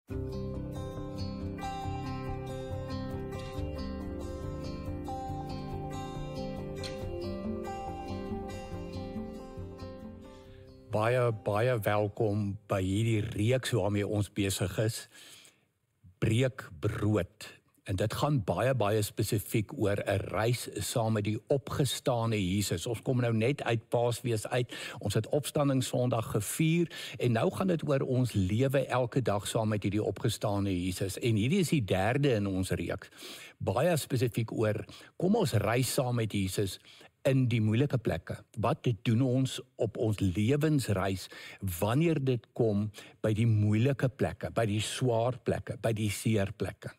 Baie welkom by hierdie reeks waarmee ons besig is. Breek brood. En dit gaan baie spesifiek oor 'n reis saam met die opgestane Jesus. Ons kom nou net uit Paasfees uit. Ons het Opstandingssondag gevier en nou gaan dit oor ons lewe elke dag saam met hierdie opgestane Jesus. En hierdie is die derde in ons reeks. Baie spesifiek oor kom ons reis saam met Jesus in die moeilike plekke. Wat doen ons op ons lewensreis wanneer dit kom by die moeilike plekke, by die swaar plekke, by die seer plekke?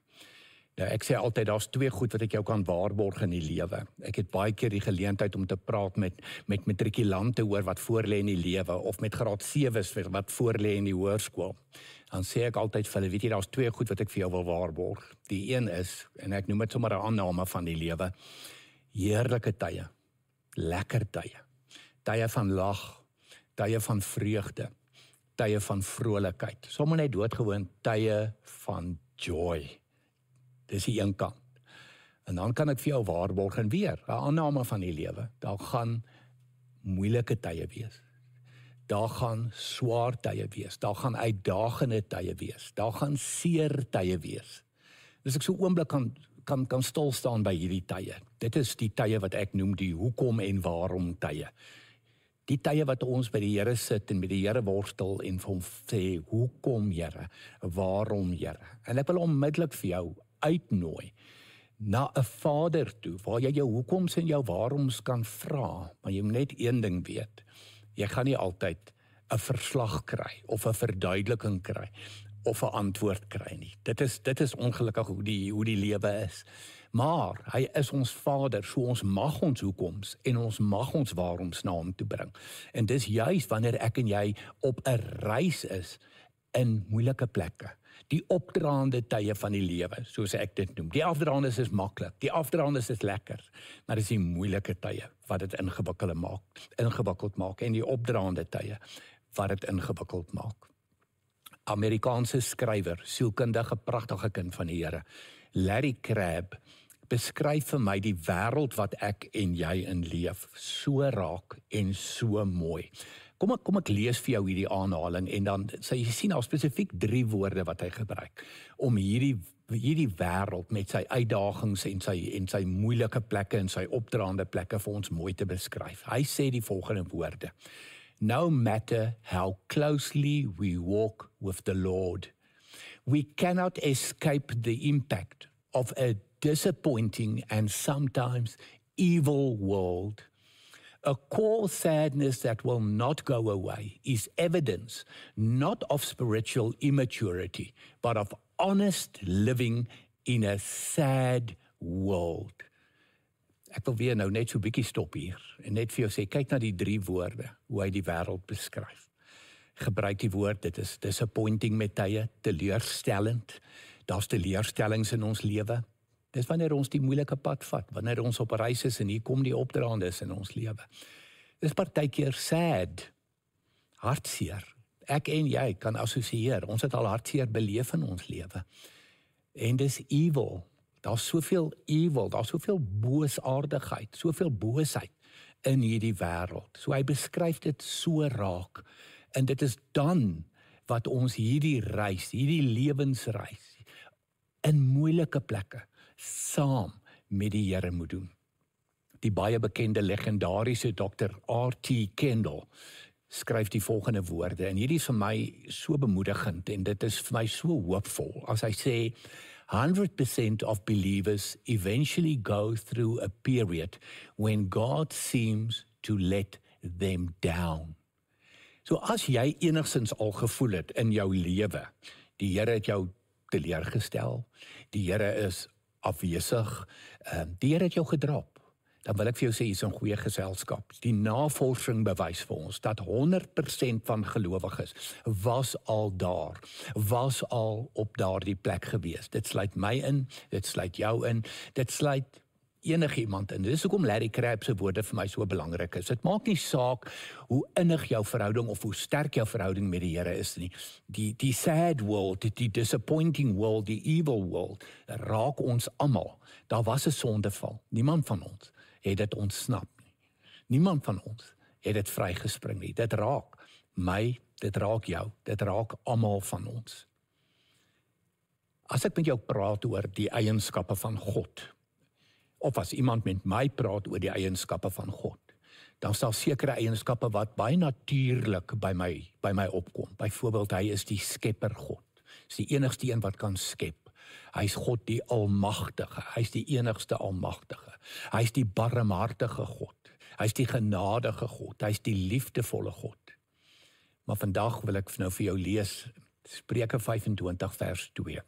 Nou, ek sê altyd, daar's twee goed wat ek jou kan waarborg in die lewe. Ek het baie keer die geleentheid om te praat met matrikulante oor wat voorlê in die lewe, of met graad 7's wat voorlê in die hoërskool. Dan sê ek altyd vir hulle, weet jy, daar's twee goed wat ek vir jou wil waarborg. Die een is, en ek noem dit sommer 'n aanname van die lewe, heerlike tye, lekker tye, tye van lag, tye van vreugde, tye van vrolikheid, sommer net doodgewoon tye van joy. Dis die een kant. En dan kan ek vir jou waarborg en weer, 'n aanname van die lewe, daar gaan moeilike tye wees. Daar gaan swaar tye wees, daar gaan uitdagende tye wees, daar gaan seer tye wees. Dus ek so 'n oomblik kan stil staan by hierdie tye. Dit is die tye wat ek noem die hoekom en waarom tye. Die tye wat ons by die Here sit en met die Here worstel en vir hom sê, hoekom Here, waarom Here? En ek wil onmiddellik vir jou uitnooi na 'n Vader toe, waar jy jou hoekoms en jou waaroms kan vra, maar jy moet net een ding weet, jy gaan nie altyd 'n verslag kry, of 'n verduideliking kry, of 'n antwoord kry nie. Dit is ongelukkig hoe die lewe is. Maar hy is ons Vader, so ons mag ons hoekoms en ons mag ons waaroms na hom toe bring. En dis juist wanneer ek en jy op 'n reis is in moeilike plekke. Die opdraande tye van die lewe, soos ek dit noem. Die afdraandes is maklik, die afdraandes is lekker, maar dis die moeilike tye wat dit ingewikkeld maak en die opdraande tye wat dit ingewikkeld maak. Amerikaanse skrywer, sielkundige, pragtige kind van die Here, Larry Crabb, beskryf vir my die wêreld wat ek en jy in leef, so raak en so mooi. Kom ek lees vir jou hierdie aanhaling en dan sê jy sien al spesifiek 3 woorde wat hy gebruik om hierdie wêreld met sy uitdagings en sy moeilike plekke en sy opdraande plekke vir ons mooi te beskryf. Hy sê die volgende woorde: No matter how closely we walk with the Lord, we cannot escape the impact of a disappointing and sometimes evil world. A core sadness that will not go away is evidence not of spiritual immaturity, but of honest living in a sad world. Ek wil weer nou net so 'n bietjie stop hier en net vir jou sê, kyk na die 3 woorde, hoe hy die wêreld beskryf. Gebruik die woord, dit is disappointing met tye, teleurstellend. Daar's teleurstellings in ons lewe. Dis wanneer ons die moeilike pad vat, wanneer ons op reis is en hier kom die opdraandes in ons lewe. Dis partykeer sad, hartseer. Ek en jy kan assosieer, ons het al hartseer beleef in ons lewe. En dis evil, daar's soveel evil, daar's soveel boosaardigheid, soveel boosheid in hierdie wêreld. So hy beskryf dit so raak. En dit is dan wat ons hierdie reis, hierdie lewensreis, in moeilike plekke, saam met die Here moet doen. Die baie bekende legendariese Dr. R.T. Kendall skryf die volgende woorde, en hierdie is vir my so bemoedigend, en dit is vir my so hoopvol, as hy sê, 100% of believers eventually go through a period when God seems to let them down. So as jy enigstens al gevoel het in jou lewe, die Here het jou teleurgestel, die Here is afwesig, die Here het jou gedrop, dan wil ek vir jou sê, jy is in goeie geselskap. Die navorsing bewys vir ons, dat 100% van gelowiges was al daar, was al op daardie plek gewees. Dit sluit my in, dit sluit jou in, dit sluit enige iemand in. Dis hoekom Larry Crabb se woorde vir my so belangrik is. Dit maak nie saak hoe innig jou verhouding of hoe sterk jou verhouding met die Here is nie. Die sad world, die disappointing world, die evil world, raak ons almal. Daar was 'n sondeval. Niemand van ons het dit ontsnap nie. Niemand van ons het dit vrygespring nie. Dit raak my, dit raak jou, dit raak almal van ons. As ek met jou praat oor die eienskappe van God, of as iemand met my praat oor die eienskappe van God, dan is daar sekere eienskappe wat baie natuurlik by my opkom. Byvoorbeeld, hy is die skepper God. Hy is die enigste een wat kan skep. Hy is God die almagtige. Hy is die enigste almagtige. Hy is die barmhartige God. Hy is die genadige God. Hy is die liefdevolle God. Maar vandag wil ek nou vir jou lees Spreuke 25 vers 2.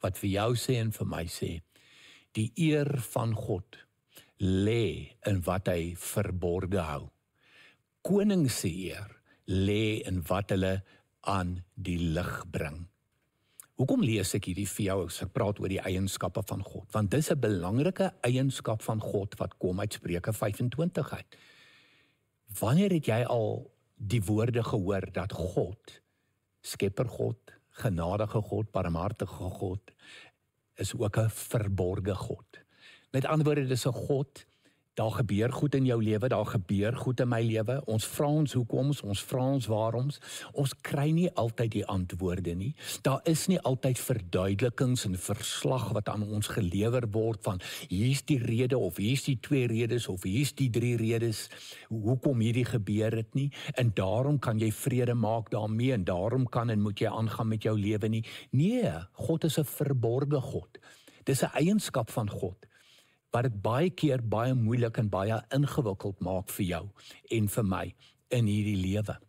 Wat vir jou sê en vir my sê, die eer van God lê in wat hy verborge hou. Koning se eer lê in wat hulle aan die lig bring. Hoekom lees ek hierdie vir jou as ek praat oor die eienskappe van God? Want dis 'n belangrike eienskap van God wat kom uit Spreuke 25 uit. Wanneer het jy al die woorde gehoor dat God, skepper God, genadige God, barmhartige God, is ook 'n verborge God. Met ander woorde, dis 'n God, daar gebeur goed in jou lewe, daar gebeur goed in my lewe, ons vra ons hoekoms, ons vra ons waaroms, ons kry nie altyd die antwoorde nie, daar is nie altyd verduidelikings en verslag wat aan ons gelewer word van, hier is die rede, of hier is die 2 redes, of hier is die 3 redes, hoekom hierdie gebeur het nie, en daarom kan jy vrede maak daarmee, en daarom kan en moet jy aangaan met jou lewe nie. Nee, God is 'n verborge God. Dis 'n eienskap van God, wat dit baie keer baie moeilik en baie ingewikkeld maak vir jou en vir my in hierdie lewe.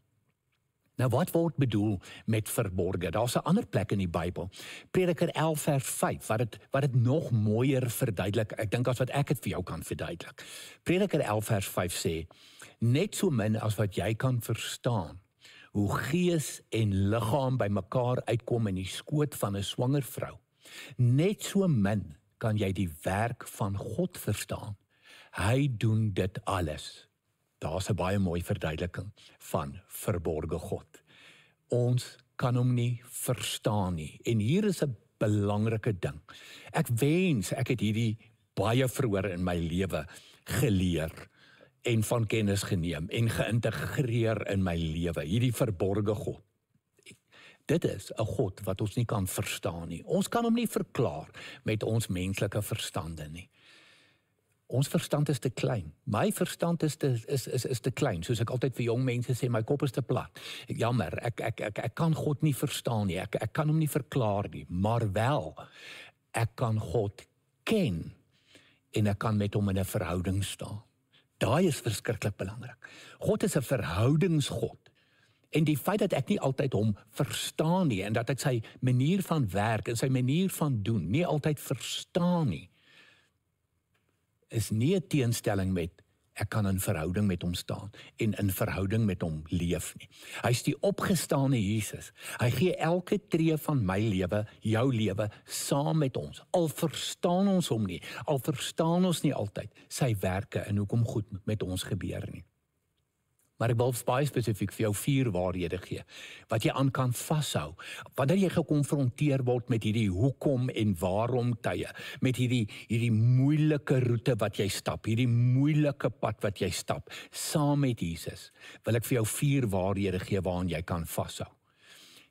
Nou wat word bedoel met verborge? Daar's 'n ander plek in die Bybel, Prediker 11 vers 5, wat dit nog mooier verduidelik. Ek dink as wat ek dit vir jou kan verduidelik. Prediker 11 vers 5 sê, net so min as wat jy kan verstaan, hoe gees en liggaam by mekaar uitkom in die skoot van 'n swanger vrou, net so min kan jy die werk van God verstaan. Hy doen dit alles. Daar's 'n baie mooi verduideliking van verborge God. Ons kan hom nie verstaan nie. En hier is 'n belangrike ding. Ek wens ek het hierdie baie vroeër in my lewe geleer en van kennis geneem en geïntegreer in my lewe. Hierdie verborge God. Dit is 'n God wat ons nie kan verstaan nie. Ons kan hom nie verklaar met ons menslike verstande nie. Ons verstand is te klein. My verstand is te klein. Soos ek altyd vir jong mense sê, my kop is te plat. Jammer, ek kan God nie verstaan nie. Ek kan hom nie verklaar nie, maar wel ek kan God ken en ek kan met hom in 'n verhouding staan. Daai is verskriklik belangrik. God is 'n verhoudingsgod. En die feit dat ek nie altyd hom verstaan nie, en dat ek sy manier van werk en sy manier van doen nie altyd verstaan nie, is nie 'n teenstelling met ek kan in verhouding met hom staan en in verhouding met hom leef nie. Hy is die opgestane Jesus. Hy gee elke tree van my lewe, jou lewe, saam met ons. Al verstaan ons hom nie, al verstaan ons nie altyd sy werke en hoekom goed met ons gebeur nie. Maar ek wil baie spesifiek vir jou 4 waarhede gee, wat jy aan kan vashou, wanneer jy gekonfronteer word met hierdie hoekom en waarom tye, met hierdie moeilike roete wat jy stap, hierdie moeilike pad wat jy stap, saam met Jesus, wil ek vir jou 4 waarhede gee waaraan jy kan vashou.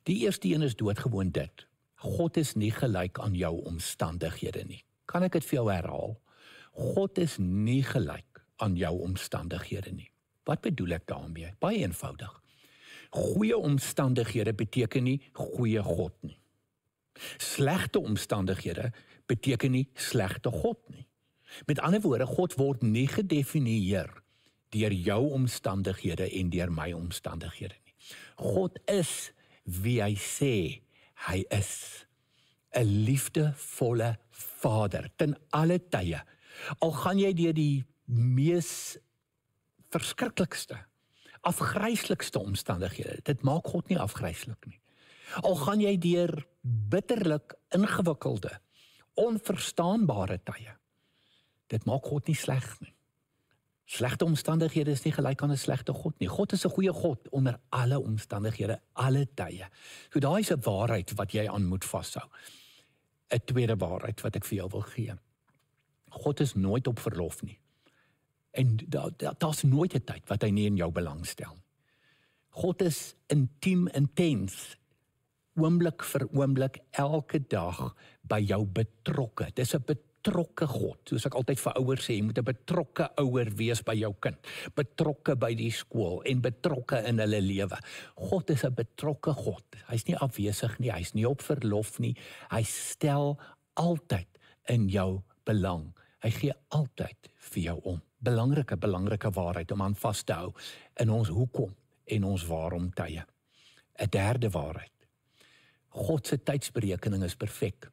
Die eerste een is doodgewoon dit, God is nie gelyk aan jou omstandighede nie. Kan ek dit vir jou herhaal? God is nie gelyk aan jou omstandighede nie. Wat bedoel ek daarmee? Baie eenvoudig. Goeie omstandighede beteken nie goeie God nie. Slegte omstandighede beteken nie slegte God nie. Met ander woorde, God word nie gedefinieer deur jou omstandighede en deur my omstandighede nie. God is wie hy sê hy is. 'n liefdevolle Vader ten alle tye. Al gaan jy deur die mees verskriklikste, afgryslikste omstandighede. Dit maak God nie afgryslik nie. Al gaan jy deur bitterlik ingewikkelde, onverstaanbare tye. dit maak God nie sleg nie. Slegte omstandighede is nie gelyk aan 'n slegte God nie. God is 'n goeie God onder alle omstandighede, alle tye. So daai is 'n waarheid wat jy aan moet vashou. 'n Tweede waarheid wat ek vir jou wil gee. God is nooit op verlof nie. En daar's nooit 'n tyd wat hy nie in jou belang stel. God is intiem, intens, oomblik vir oomblik, elke dag by jou betrokke. Dis 'n betrokke God. Soos ek altyd vir ouers sê, jy moet 'n betrokke ouer wees by jou kind. Betrokke by die skool en betrokke in hulle lewe. God is 'n betrokke God. Hy's nie afwesig nie, hy's nie op verlof nie. Hy stel altyd in jou belang. Hy gee altyd vir jou om. Belangrike waarheid om aan vas te hou in ons hoekom en ons waarom tye. 'n Derde waarheid. God se tydsberekening is perfek.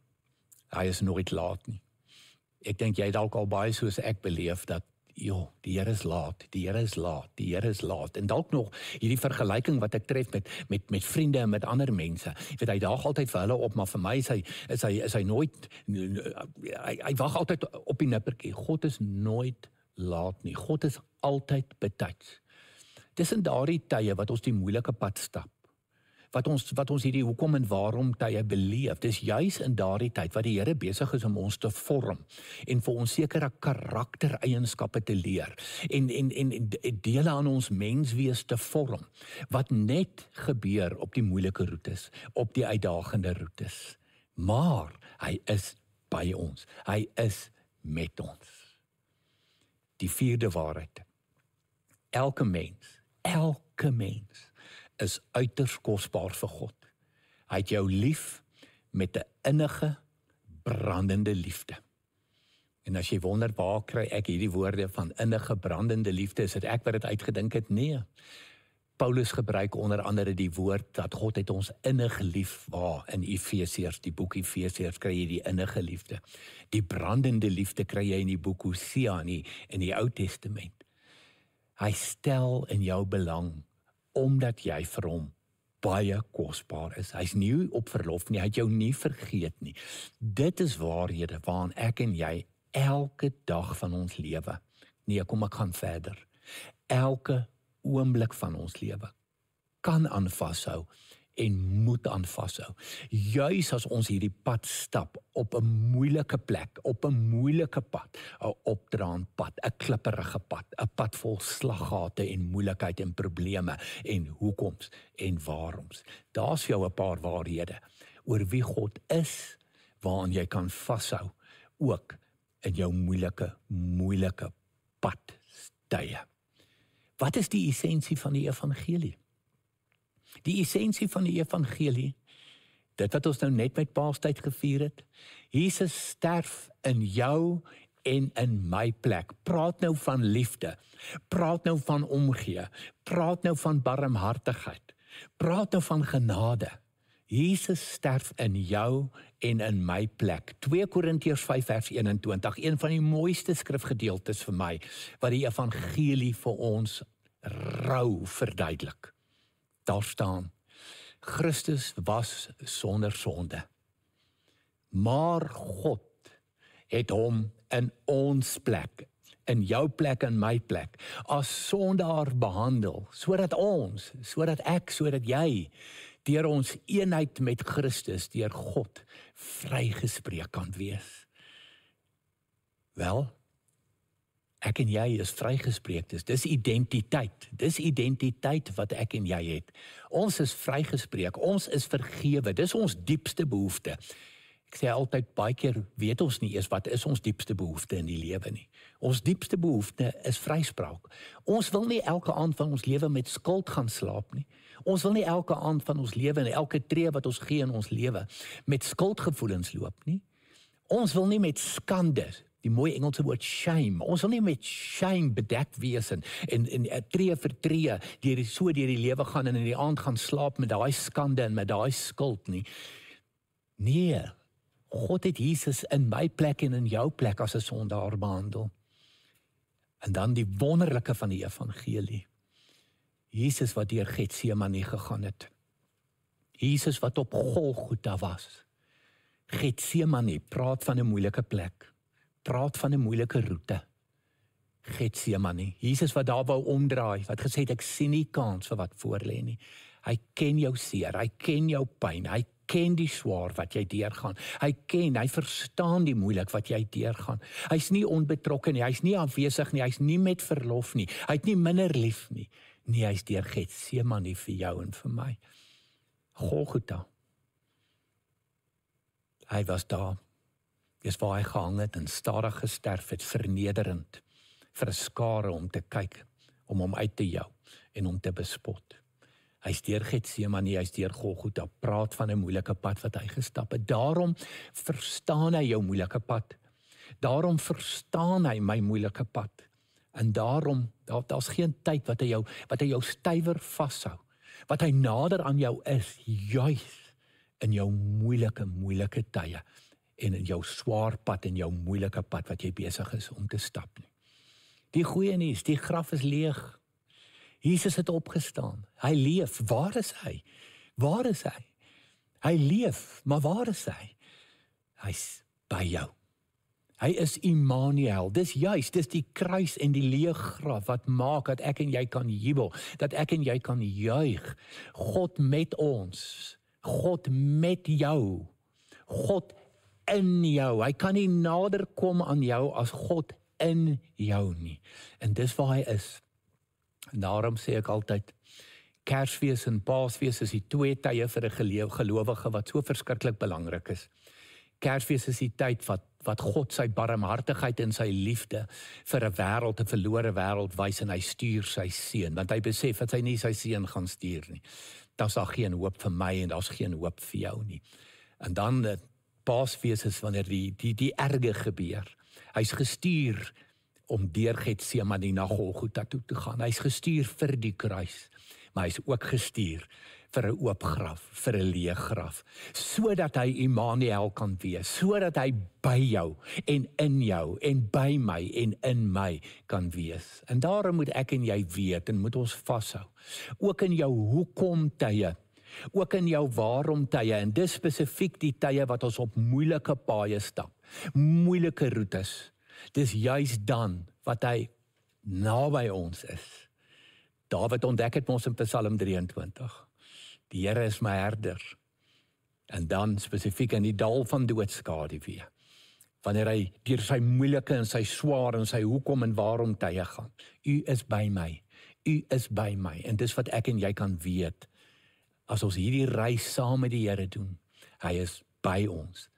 Hy is nooit laat nie. Ek dink jy dalk al baie soos ek beleef dat die Here is laat, die Here is laat, die Here is laat. En dalk nog hierdie vergelyking wat ek tref met vriende en met ander mense. Jy weet, hy daag altyd vir hulle op, maar vir my is hy nooit, hy wag altyd op die nippertjie. God is nooit laat nie. God is altyd betyds. Dis in daardie tye wat ons die moeilike pad stap. Wat ons hierdie hoekom en waarom tye beleef. Dis juis in daardie tyd wat die Here besig is om ons te vorm en vir ons sekere karaktereienskappe te leer en dele aan ons menswees te vorm wat net gebeur op die moeilike roetes, op die uitdagende roetes. Maar hy is by ons. Hy is met ons. Die vierde waarheid. Elke mens is uiters kosbaar vir God. Hy het jou lief met 'n innige, brandende liefde. En as jy wonder, waar kry ek hierdie woorde van innige, brandende liefde? Is dit ek wat dit uitgedink het? Nee. Paulus gebruik onder andere die woord dat God het ons innig lief. In Efesiërs, die boek Efesiërs, kry jy die innige liefde. Die brandende liefde kry jy in die boek Hosea in die Ou Testament. Hy stel in jou belang omdat jy vir hom baie kosbaar is. Hy's nie op verlof nie, hy het jou nie vergeet nie. Dit is waarhede waaraan ek en jy elke dag van ons lewe. Nee, kom ek gaan verder. Elke oomblik van ons lewe kan aan vashou en moet aan vashou. Juis as ons hierdie pad stap op 'n moeilike plek, op 'n moeilike pad, 'n opdraand pad, 'n klipperige pad, 'n pad vol slaggate en moeilikheid en probleme en hoekoms en waaroms. Daar's vir jou 'n paar waarhede oor wie God is, waaraan jy kan vashou, ook in jou moeilike padtye. Wat is die essensie van die evangelie? Die essensie van die evangelie, dit wat ons nou net met Paastyd gevier het, Jesus sterf in jou en in my plek. Praat nou van liefde, praat nou van omgee, praat nou van barmhartigheid, praat nou van genade. Jesus sterf in jou en in my plek. 2 Korintiërs 5 vers 21, een van die mooiste skrifgedeeltes vir my, wat die evangelie vir ons rou verduidelik. Daar staan, Christus was sonder sonde, maar God het hom in ons plek, in jou plek en my plek, as sondaar behandel, sodat ek, sodat jy, deur ons eenheid met Christus, deur God, vrygespreek kan wees. Wel, ek en jy is vrygespreek, dis identiteit wat ek en jy het. Ons is vrygespreek, ons is vergewe, dis ons diepste behoefte. Ek sê altyd, baie keer weet ons nie eers wat is ons diepste behoefte in die lewe nie. Ons diepste behoefte is vryspraak. Ons wil nie elke aand van ons lewe met skuld gaan slaap nie. Ons wil nie elke aand van ons lewe en elke tree wat ons gee in ons lewe met skuldgevoelens loop nie. Ons wil nie met skande, die mooi Engelse woord shame, ons wil nie met shame bedek wees en tree vir tree deur die lewe gaan en in die aand gaan slaap met daai skande en met daai skuld nie. Nee, God het Jesus in my plek en in jou plek as 'n sondaar behandel. En dan die wonderlike van die evangelie. Jesus wat deur Getsemane gegaan het. Jesus wat op Golgotha was. Getsemane praat van 'n moeilike plek. praat van 'n moeilike roete. Getsemane. Jesus wat daar wou omdraai, wat gesê het ek sien nie kans vir wat voor lê nie. Hy ken jou seer, hy ken jou pyn, hy ken die swaar wat jy deurgaan. Hy verstaan die moeilik wat jy deurgaan. Hy's nie onbetrokke nie, hy's nie afwesig nie, hy's nie met verlof nie. Hy het nie minder lief nie. Nee, hy's deur Getsemane vir jou en vir my. Golgotha. Hy was daar. Dis waar hy gehang het en stadig gesterf het, vernederend vir 'n skare om te kyk, om hom uit te jou en om te bespot. Hy's deur Getsemane, hy's deur Golgotha, praat van 'n moeilike pad wat hy gestap het. Daarom verstaan hy jou moeilike pad. Daarom verstaan hy my moeilike pad. En daarom, daar's geen tyd wat hy jou stywer vashou. Wat hy nader aan jou is, juis in jou moeilike tye en in jou swaar pad en jou moeilike pad wat jy besig is om te stap nie. Die goeie nuus, die graf is leeg. Jesus het opgestaan. Hy leef. Waar is hy? Waar is hy? Hy leef, maar waar is hy? Hy's by jou. Hy is Immanuel. Dis die kruis en die leë graf wat maak dat ek en jy kan jubel, dat ek en jy kan juig. God met ons. God met jou. God in jou. Hy kan nie nader kom aan jou as God in jou nie. En dis waar hy is. En daarom sê ek altyd, Kersfees en Paasfees is die twee tye vir 'n gelowige wat so verskriklik belangrik is. Kersfees is die tyd wat God sy barmhartigheid en sy liefde vir 'n wêreld, 'n verlore wêreld wys en hy stuur sy seun, want hy besef dat hy nie sy seun gaan stuur nie. Daar's daar geen hoop vir my en daar's geen hoop vir jou nie. En dan Paasfees is wanneer die erge gebeur. Hy's gestuur om deur Getsemane na Golgotha toe te gaan. Hy's gestuur vir die kruis, maar hy's ook gestuur vir 'n oop graf, vir 'n leë graf, sodat hy Immanuel kan wees, sodat hy by jou en in jou en by my en in my kan wees. En daarom moet ek en jy weet en moet ons vashou, ook in jou hoekom tye, ook in jou waarom tye, en dis spesifiek die tye wat ons op moeilike paaie stap, moeilike roetes. Dis juis dan wat hy naby ons is. Dawid ontdek het ons in Psalm 23. Die Here is my herder. En dan spesifiek in die dal van doodskaduwee, wanneer hy deur sy moeilike en sy swaar en sy hoekom en waarom tye gaan. U is by my. U is by my. En dis wat ek en jy kan weet. As ons hierdie reis saam met die Here doen, hy is by ons.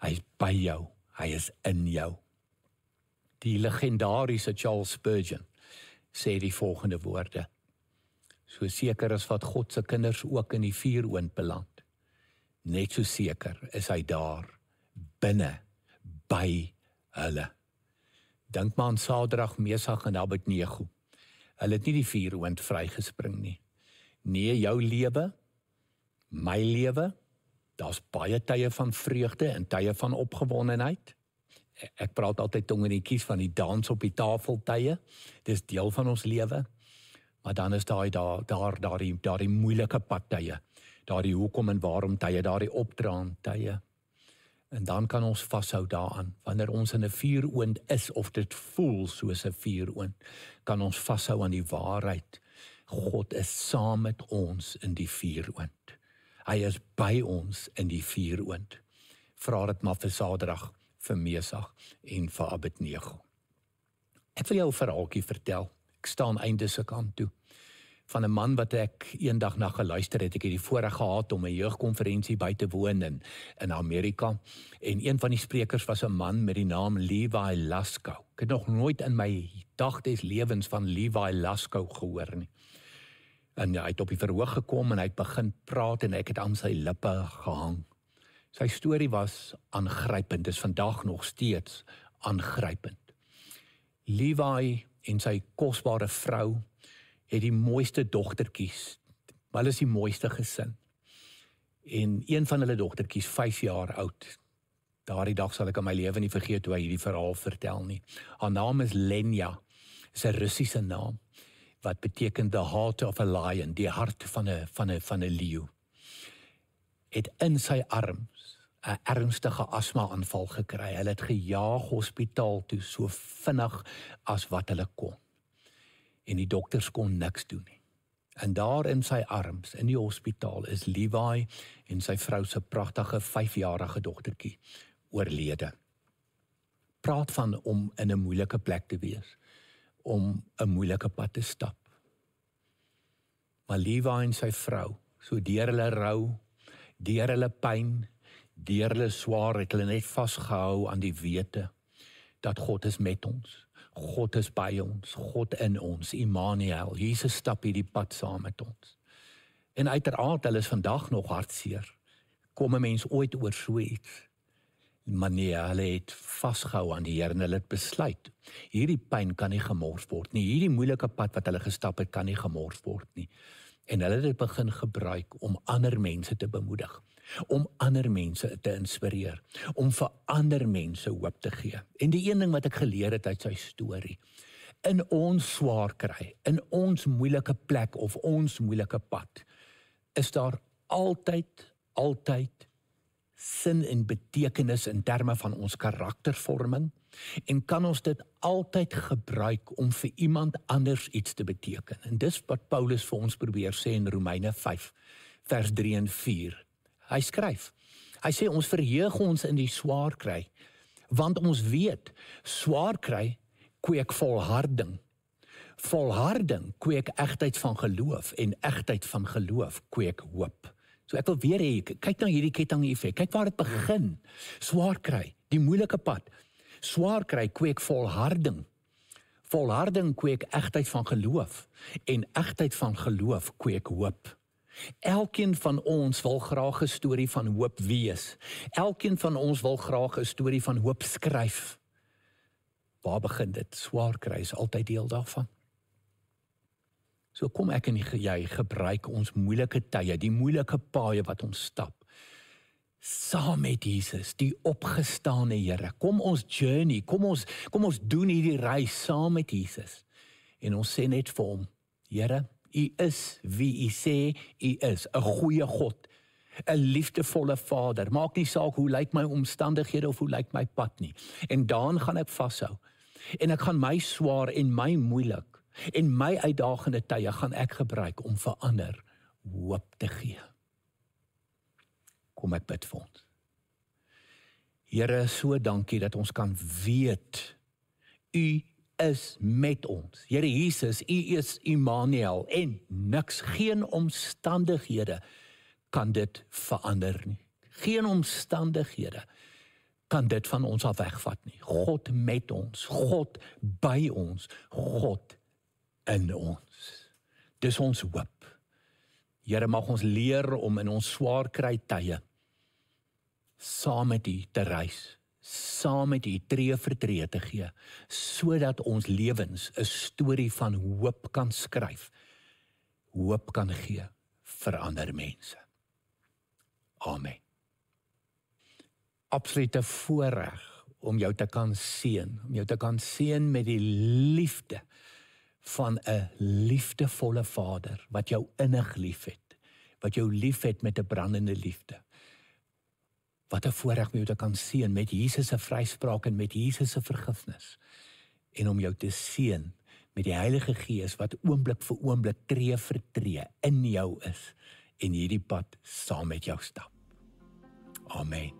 Hy is by jou. Hy is in jou. Die legendariese Charles Spurgeon sê die volgende woorde: so seker as wat God se kinders ook in die vuuroond beland, net so seker is hy daar, binne, by hulle. Dink maar aan Sadrag, Mesach en Abednego. Hulle het nie die vuuroond vrygespring nie. Nee, jou lewe, my lewe, daar's baie tye van vreugde en tye van opgewondenheid. Ek praat altyd tong in die kies van die dans op die tafel tye. Dis deel van ons lewe. Maar dan is daardie moeilike padtye, daardie hoekom en waarom tye, daardie opdraand tye. En dan kan ons vashou daaraan, wanneer ons in 'n vuuroond is, of dit voel soos 'n vuuroond, kan ons vashou aan die waarheid. God is saam met ons in die vuuroond. Hy is by ons in die vuuroond. Vra dit maar vir Sadrag, vir Mesach en vir Abednego. Ek wil jou 'n verhaaltjie vertel. Ek staan einde se kant toe. Van 'n man wat ek eendag na geluister het. Ek het die voorreg gehad om 'n jeugkonferensie by te woon in Amerika. En een van die sprekers was 'n man met die naam Levi Laskow. Ek het nog nooit in my dag des lewens van Levi Laskow gehoor nie. En hy het op die verhoog gekom en hy het begin praat en ek het aan sy lippe gehang. Sy storie was aangrypend, dis vandag nog steeds aangrypend. Levi en sy kosbare vrou het die mooiste dogtertjies, maar hulle is die mooiste gesin. En een van hulle dogtertjies, 5 jaar oud, daardie dag sal ek in my lewe nie vergeet hoe hy hierdie verhaal vertel nie. Haar naam is Lenya, is 'n Russiese naam, wat beteken the heart of a lion, die hart van 'n leeu. Het in sy arms 'n ernstige asma-aanval gekry. Hulle het gejaag hospitaal toe so vinnig as wat hulle kon. En die dokters kon niks doen nie. En daar in sy arms, in die hospitaal, is Levi en sy vrou se pragtige 5-jarige dogtertjie oorlede. Praat van om in 'n moeilike plek te wees, om 'n moeilike pad te stap. Maar Levi en sy vrou, so deur hulle rou, deur hulle pyn, deur hulle swaar, het hulle net vasgehou aan die wete dat God is met ons. God is by ons, God in ons, Immanuel. Jesus stap hierdie pad saam met ons. En uiteraard, hulle is vandag nog hartseer. Kom 'n mens ooit oor so iets? Maar nee, hulle het vasgehou aan die Here en hulle het besluit. Hierdie pyn kan nie gemors word nie. Hierdie moeilike pad wat hulle gestap het, kan nie gemors word nie. En hulle het dit begin gebruik om ander mense te bemoedig, om ander mense te inspireer, om vir ander mense hoop te gee. En die een ding wat ek geleer het uit sy storie, in ons swaar kry, in ons moeilike plek of ons moeilike pad, is daar altyd sin en betekenis in terme van ons karaktervorming, en kan ons dit altyd gebruik om vir iemand anders iets te beteken. En dis wat Paulus vir ons probeer sê in Romeine 5, vers 3 en 4. Hy skryf, hy sê ons verheug ons in die swaar kry, want ons weet, swaar kry kweek volharding. Volharding kweek egtheid van geloof, en egtheid van geloof kweek hoop. So ek wil weer hê, kyk na hierdie ketting-effek, kyk waar dit begin. Swaar kry, die moeilike pad. Swaar kry kweek volharding. Volharding kweek egtheid van geloof, en egtheid van geloof kweek hoop. Elkeen van ons wil graag 'n storie van hoop wees. Elkeen van ons wil graag 'n storie van hoop skryf. Waar begin dit? Swaar kry is altyd deel daarvan. So kom ek en jy gebruik ons moeilike tye, die moeilike paaie wat ons stap, saam met Jesus, die opgestane Here. Kom ons journey, kom ons doen hierdie reis saam met Jesus. En ons sê net vir hom, Here, U is wie U sê U is, 'n goeie God, 'n liefdevolle Vader. Maak nie saak hoe lyk my omstandighede of hoe lyk my pad nie. En daarin gaan ek vashou. En ek gaan my swaar en my moeilik en my uitdagende tye gaan ek gebruik om vir ander hoop te gee. Kom ek bid vir ons. Here, so dankie dat ons kan weet, U is met ons. Here Jesus, U is Immanuel en niks, geen omstandighede kan dit verander nie. Geen omstandighede kan dit van ons af wegvat nie. God met ons, God by ons, God in ons. Dis ons hoop. Here, mag ons leer om in ons swaar kry tye saam met U te reis, saam met U tree vir tree te gee, sodat ons lewens 'n storie van hoop kan skryf, hoop kan gee vir ander mense. Amen. Absolute voorreg om jou te kan seën, met die liefde van 'n liefdevolle Vader, wat jou innig liefhet, wat jou liefhet met 'n brandende liefde. Wat 'n voorreg om jou te kan seën met Jesus se vryspraak en met Jesus se vergifnis, en om jou te seën met die Heilige Gees wat oomblik vir oomblik, tree vir tree in jou is en hierdie pad saam met jou stap. Amen.